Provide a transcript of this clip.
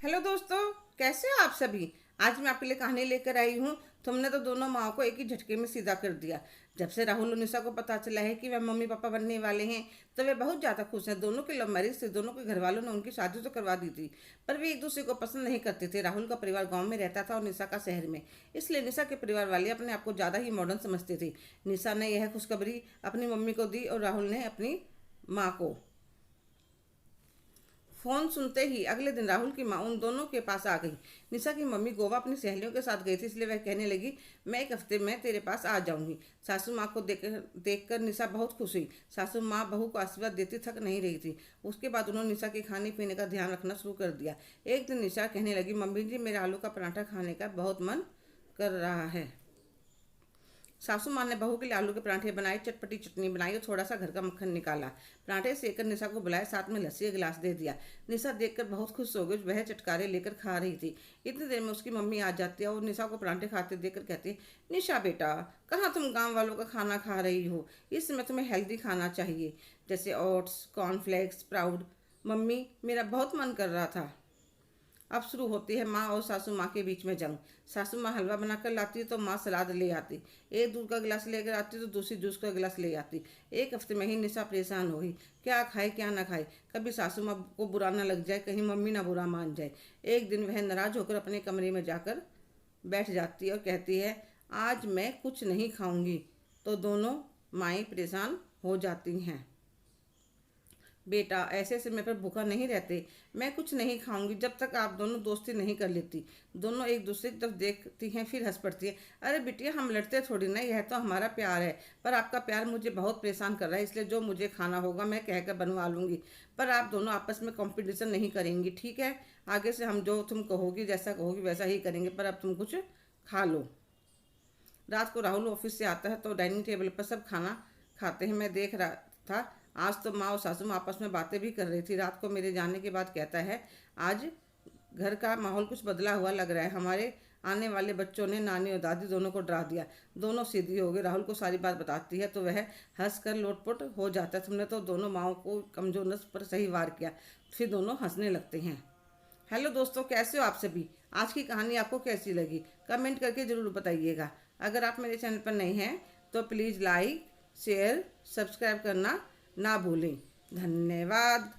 Hello दोस्तों, कैसे हो आप सभी। आज मैं आपके लिए कहानी लेकर आई हूँ। तुमने तो दोनों माँ को एक ही झटके में सीधा कर दिया। जब से राहुल और निशा को पता चला है कि वह मम्मी पापा बनने वाले हैं तो वे बहुत ज़्यादा खुश हैं। दोनों की लव मैरिज थी, दोनों के घर वालों ने उनकी शादी तो करवा दी थी, पर वे एक दूसरे को पसंद नहीं करते थे। राहुल का परिवार गाँव में रहता था और निशा का शहर में, इसलिए निशा के परिवार वाले अपने आप को ज़्यादा ही मॉडर्न समझते थे। निशा ने यह खुशखबरी अपनी मम्मी को दी और राहुल ने अपनी माँ को। फोन सुनते ही अगले दिन राहुल की माँ उन दोनों के पास आ गई। निशा की मम्मी गोवा अपनी सहेलियों के साथ गई थी, इसलिए वह कहने लगी, मैं एक हफ्ते में तेरे पास आ जाऊंगी। सासू माँ को देखकर निशा बहुत खुश हुई। सासू माँ बहू को आशीर्वाद देती थक नहीं रही थी। उसके बाद उन्होंने निशा के खाने पीने का ध्यान रखना शुरू कर दिया। एक दिन निशा कहने लगी, मम्मी जी, मेरा आलू का पराठा खाने का बहुत मन कर रहा है। सासू माँ ने बहू के लिए आलू के पराठे बनाए, चटपटी चटनी बनाई और थोड़ा सा घर का मक्खन निकाला। पराठे सेकर निशा को बुलाया, साथ में लस्सी का गिलास दे दिया। निशा देखकर बहुत खुश हो गई, वह चटकारे लेकर खा रही थी। इतनी देर में उसकी मम्मी आ जाती है और निशा को पराठे खाते देखकर कहती है, निशा बेटा, कहाँ तुम गाँव वालों का खाना खा रही हो। इस समय तुम्हें हेल्दी खाना चाहिए, जैसे ओट्स, कॉर्नफ्लेक्स, स्प्राउट। मम्मी, मेरा बहुत मन कर रहा था। अब शुरू होती है माँ और सासू माँ के बीच में जंग। सासू माँ हलवा बनाकर लाती है तो माँ सलाद ले आती। एक दूध का गिलास लेकर आती तो दूसरी जूस का गिलास ले आती। एक हफ्ते में ही निशा परेशान हो गई, क्या खाए क्या ना खाए। कभी सासू माँ को बुरा ना लग जाए, कहीं मम्मी ना बुरा मान जाए। एक दिन वह नाराज होकर अपने कमरे में जाकर बैठ जाती है और कहती है, आज मैं कुछ नहीं खाऊंगी। तो दोनों माएँ परेशान हो जाती हैं। बेटा, ऐसे समय पर भूखा नहीं रहते। मैं कुछ नहीं खाऊंगी जब तक आप दोनों दोस्ती नहीं कर लेती। दोनों एक दूसरे की तरफ देखती हैं, फिर हंस पड़ती है। अरे बिटिया, हम लड़ते थोड़ी ना, यह तो हमारा प्यार है। पर आपका प्यार मुझे बहुत परेशान कर रहा है, इसलिए जो मुझे खाना होगा मैं कहकर बनवा लूंगी। पर आप दोनों आपस में कंपटीशन नहीं करेंगी, ठीक है। आगे से हम जो तुम कहोगी, जैसा कहोगी वैसा ही करेंगे, पर अब तुम कुछ खा लो। रात को राहुल ऑफिस से आता है तो डाइनिंग टेबल पर सब खाना खाते हैं। मैं देख रहा था, आज तो माँ और सासू माँ आपस में बातें भी कर रही थी। रात को मेरे जाने के बाद कहता है, आज घर का माहौल कुछ बदला हुआ लग रहा है। हमारे आने वाले बच्चों ने नानी और दादी दोनों को डरा दिया। दोनों सीधी हो गई। राहुल को सारी बात बताती है तो वह हंस कर लोटपोट हो जाता है। तुमने तो दोनों माओं को कमजोर नस पर सही वार किया। फिर दोनों हंसने लगते हैं। हेलो दोस्तों, कैसे हो आप सभी। आज की कहानी आपको कैसी लगी, कमेंट करके ज़रूर बताइएगा। अगर आप मेरे चैनल पर नए हैं तो प्लीज़ लाइक, शेयर, सब्सक्राइब करना ना भूलें। धन्यवाद।